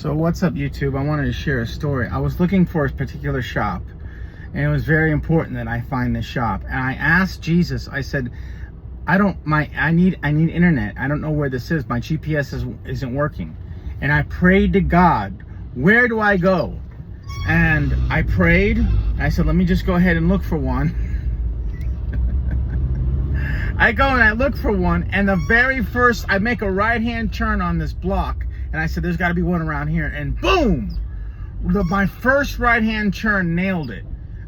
So what's up, YouTube? I wanted to share a story. I was looking for a particular shop, and it was very important that I find this shop. And I asked Jesus, I said, I need internet. I don't know where this is. My GPS isn't working. And I prayed to God, where do I go? And I prayed, and I said, let me just go ahead and look for one. I go and I look for one, and the very first, I make a right-hand turn on this block, and I said, there's got to be one around here, and boom! My first right-hand turn nailed it.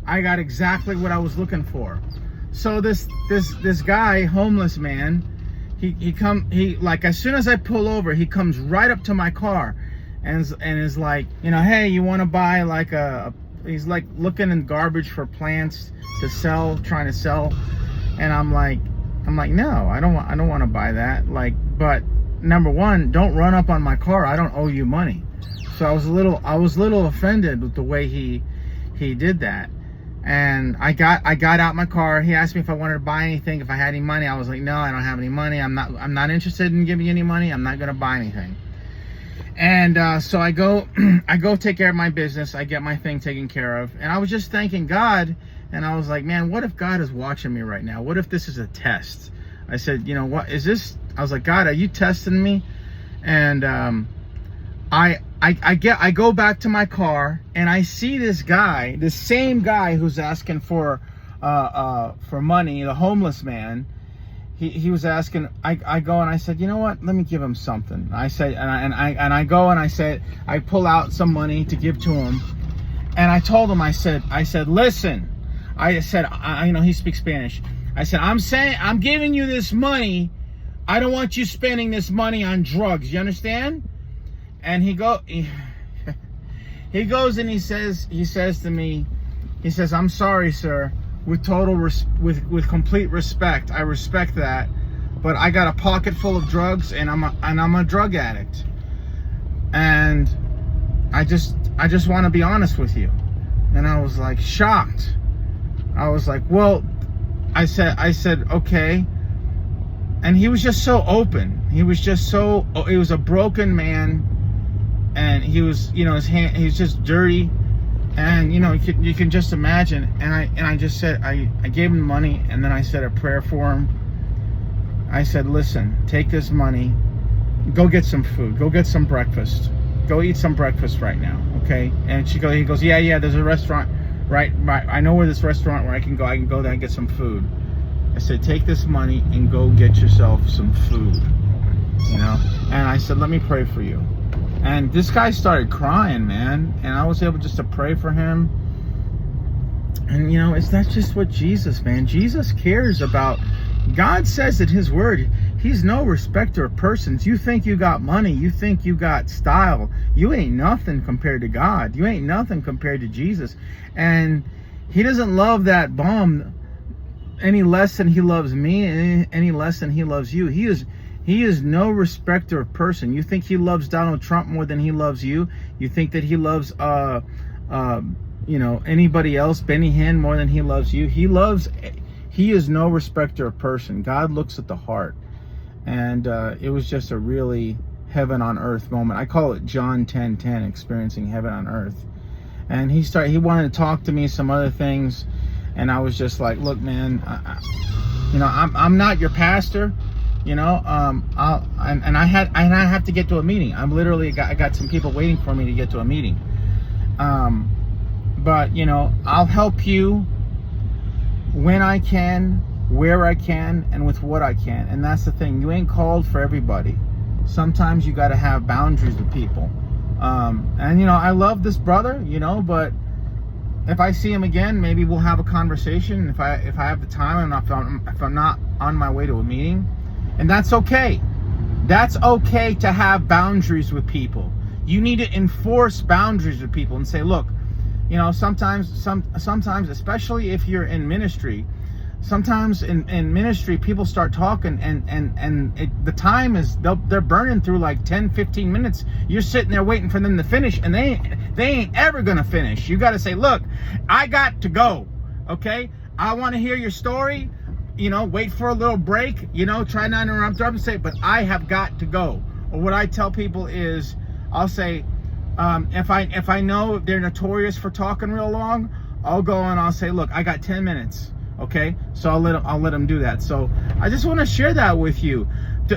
I got exactly what I was looking for. So this guy, homeless man, he like, as soon as I pull over, he comes right up to my car, and is like, hey, you want to buy like he's like looking in garbage for plants to sell, trying to sell, and I'm like, no, I don't want to buy that. Like, but number one, don't run up on my car. I don't owe you money. So I was a little offended with the way he did that. And I got out my car. He asked me if I wanted to buy anything, if I had any money. I was like, no, I don't have any money. I'm not interested in giving you any money. I'm not gonna buy anything. And so I go take care of my business. I get my thing taken care of. And I was just thanking God. And I was like, man, what if God is watching me right now? What if this is a test? I said, what is this? I was like, God, are you testing me? And I go back to my car, and I see this guy, the same guy who's asking for money, the homeless man. He was asking. I go and I said, you know what? Let me give him something. I said, and I go and I said, I pull out some money to give to him, and I told him, I said, listen. I said, he speaks Spanish. I said, I'm giving you this money. I don't want you spending this money on drugs. You understand? And he goes and he says to me, he says, I'm sorry, sir, with complete respect. I respect that, but I got a pocket full of drugs, and I'm a drug addict. And I just want to be honest with you. And I was like shocked. I was like, well, I said, okay. And he was just so open. He was a broken man. And he was, his hand, he was just dirty. And, you can just imagine. And I just said, I gave him money, and then I said a prayer for him. I said, listen, take this money, go get some food, go get some breakfast, go eat some breakfast right now, okay? And he goes, yeah, there's a restaurant. Right, I know where this restaurant where I can go there and get some food. I said, take this money and go get yourself some food, And I said, let me pray for you. And this guy started crying, man. And I was able just to pray for him. And, it's not just what Jesus, man. Jesus cares about. God says in his word, he's no respecter of persons. You think you got money. You think you got style. You ain't nothing compared to God. You ain't nothing compared to Jesus. And he doesn't love that bum any less than he loves me, any less than he loves you. He is no respecter of person. You think he loves Donald Trump more than he loves you? You think that he loves anybody else, Benny Hinn, more than he loves you? He is no respecter of person. God looks at the heart. And it was just a really heaven on earth moment. I call it John 10:10, experiencing heaven on earth. And he wanted to talk to me some other things, and I was just like, look, man, I'm not your pastor, and I have to get to a meeting. I got some people waiting for me to get to a meeting. But I'll help you when I can, where I can, and with what I can. And that's the thing. You ain't called for everybody. Sometimes you got to have boundaries with people. And I love this brother, but if I see him again, maybe we'll have a conversation. If I have the time, and if I'm not on my way to a meeting, and that's okay. That's okay to have boundaries with people. You need to enforce boundaries with people and say, look, sometimes, especially if you're in ministry, sometimes in ministry, people start talking, and the time is, they're burning through like 10-15 minutes. You're sitting there waiting for them to finish, and they ain't ever gonna finish. You got to say, look, I got to go, okay? I want to hear your story. Wait for a little break. Try not to interrupt and say, but I have got to go. Or what I tell people is, I'll say, If I know they're notorious for talking real long, I'll go and I'll say, look, I got 10 minutes. Okay, so I'll let them do that. So I just want to share that with you.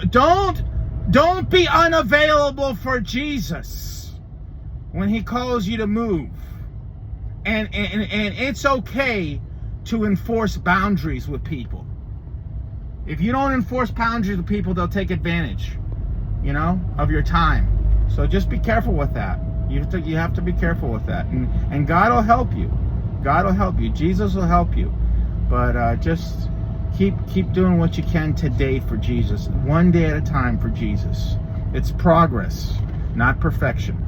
Don't be unavailable for Jesus when he calls you to move. And it's okay to enforce boundaries with people. If you don't enforce boundaries with people, they'll take advantage, of your time. So just be careful with that. You have to be careful with that. And God will help you. God will help you. Jesus will help you. But just keep doing what you can today for Jesus. One day at a time for Jesus. It's progress, not perfection.